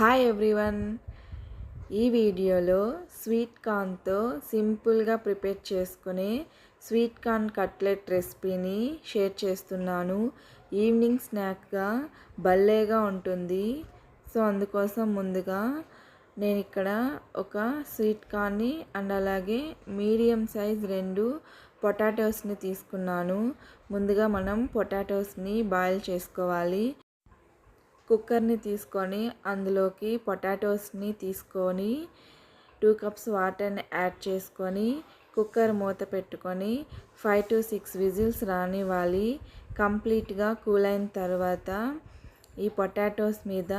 Hi everyone. ఈ వీడియోలో sweet కార్న్తో సింపుల్గా ప్రిపేర్ చేసుకునే స్వీట్ కార్న్ కట్లెట్ రెసిపీని షేర్ చేస్తున్నాను. ఈవినింగ్ స్నాక్గా భలేగా ఉంటుంది. సో అందుకోసం ముందుగా నేను ఇక్కడ ఒక స్వీట్ కార్న్ని అండ్ అలాగే మీడియం సైజ్ 2 పొటాటోస్ని తీసుకున్నాను. ముందుగా మనం పొటాటోస్ని బాయిల్ చేసుకోవాలి. కుక్కర్ని తీసుకొని అందులోకి పొటాటోస్ని తీసుకొని 2 కప్స్ వాటర్ని యాడ్ చేసుకొని కుక్కర్ మూత పెట్టుకొని 5 to 6 విజిల్స్ రానివ్వాలి. కంప్లీట్గా కూల్ అయిన తర్వాత ఈ పొటాటోస్ మీద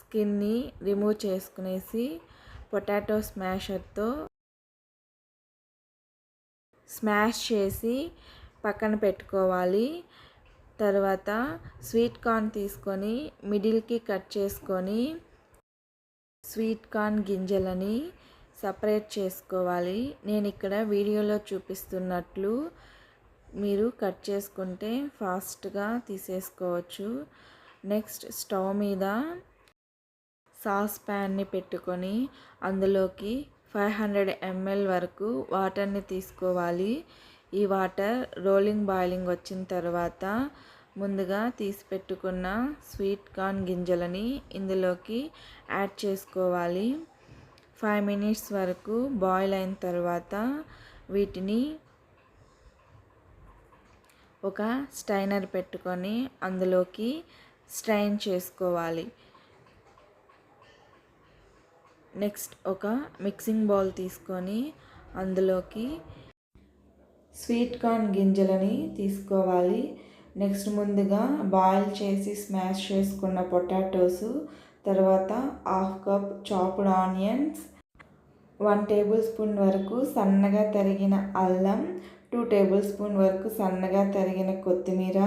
స్కిన్ని రిమూవ్ చేసుకునేసి పొటాటో స్మాషర్తో స్మాష్ చేసి పక్కన పెట్టుకోవాలి. తర్వాత స్వీట్ కార్న్ తీసుకొని మిడిల్కి కట్ చేసుకొని స్వీట్ కార్న్ గింజలని సపరేట్ చేసుకోవాలి. నేను ఇక్కడ వీడియోలో చూపిస్తున్నట్లు మీరు కట్ చేసుకుంటే ఫాస్ట్గా తీసేసుకోవచ్చు. నెక్స్ట్ స్టవ్ మీద సాస్ ప్యాన్ని పెట్టుకొని అందులోకి 500 ml వరకు వాటర్ని తీసుకోవాలి. ఈ వాటర్ రోలింగ్ బాయిలింగ్ వచ్చిన తర్వాత ముందుగా తీసి పెట్టుకున్న స్వీట్ కార్న్ గింజలని ఇందులోకి యాడ్ చేసుకోవాలి. 5 minutes వరకు బాయిల్ అయిన తర్వాత వీటిని ఒక స్ట్రైనర్ పెట్టుకొని అందులోకి స్ట్రైన్ చేసుకోవాలి. నెక్స్ట్ ఒక మిక్సింగ్ బౌల్ తీసుకొని అందులోకి స్వీట్ కార్న్ గింజలని తీసుకోవాలి. నెక్స్ట్ ముందుగా బాయిల్ చేసి స్మాష్ చేసుకున్న పొటాటోస్, తర్వాత 1/2 కప్ చాప్డ్ ఆనియన్స్, 1 tablespoon వరకు సన్నగా తరిగిన అల్లం, 2 tablespoon వరకు సన్నగా తరిగిన కొత్తిమీర,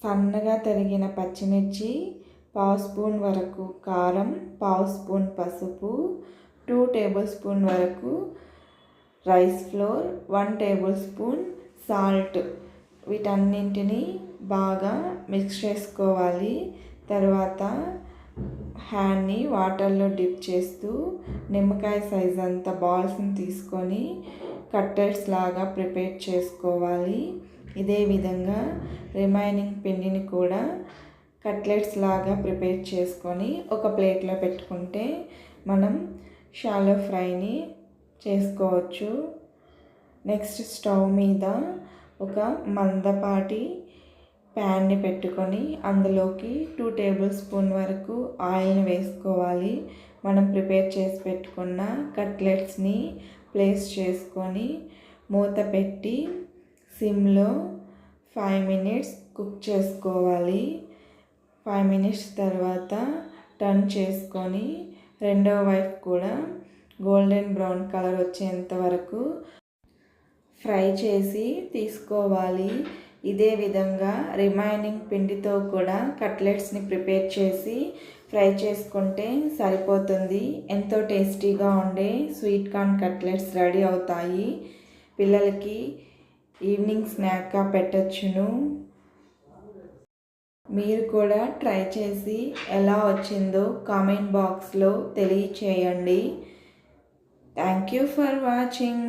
సన్నగా తరిగిన పచ్చిమిర్చి, 1/2 స్పూన్ వరకు కారం, 1/2 స్పూన్ పసుపు, 2 tablespoon వరకు రైస్ ఫ్లోర్, 1 tablespoon సాల్ట్, వీటన్నింటినీ బాగా మిక్స్ చేసుకోవాలి. తర్వాత హ్యాండ్ని వాటర్లో డిప్ చేస్తూ నిమ్మకాయ సైజ్ అంత బాల్స్ని తీసుకొని కట్లెట్స్ లాగా ప్రిపేర్ చేసుకోవాలి. ఇదే విధంగా రిమైనింగ్ పిండిని కూడా కట్లెట్స్ లాగా ప్రిపేర్ చేసుకొని ఒక ప్లేట్లో పెట్టుకుంటే మనం షాలో ఫ్రైని చేసుకోవచ్చు. నెక్స్ట్ స్టవ్ మీద ఒక మందపాటి ప్యాన్ని పెట్టుకొని అందులోకి 2 tablespoon వరకు ఆయిల్ని వేసుకోవాలి. మనం ప్రిపేర్ చేసి పెట్టుకున్న కట్లెట్స్ని ప్లేస్ చేసుకొని మూత పెట్టి సిమ్లో 5 minutes కుక్ చేసుకోవాలి. 5 minutes తర్వాత టర్న్ చేసుకొని రెండో వైపు కూడా గోల్డెన్ బ్రౌన్ కలర్ వచ్చేంత వరకు ఫ్రై చేసి తీసుకోవాలి. ఇదే విధంగా రిమైనింగ్ పిండితో కూడా కట్లెట్స్ని ప్రిపేర్ చేసి ఫ్రై చేసుకుంటే సరిపోతుంది. ఎంతో టేస్టీగా ఉండే స్వీట్ కార్న్ కట్లెట్స్ రెడీ అవుతాయి. పిల్లలకి ఈవినింగ్ స్నాక్గా పెట్టచ్చును. మీరు కూడా ట్రై చేసి ఎలా వచ్చిందో కామెంట్ బాక్స్లో తెలియచేయండి. Thank you for watching.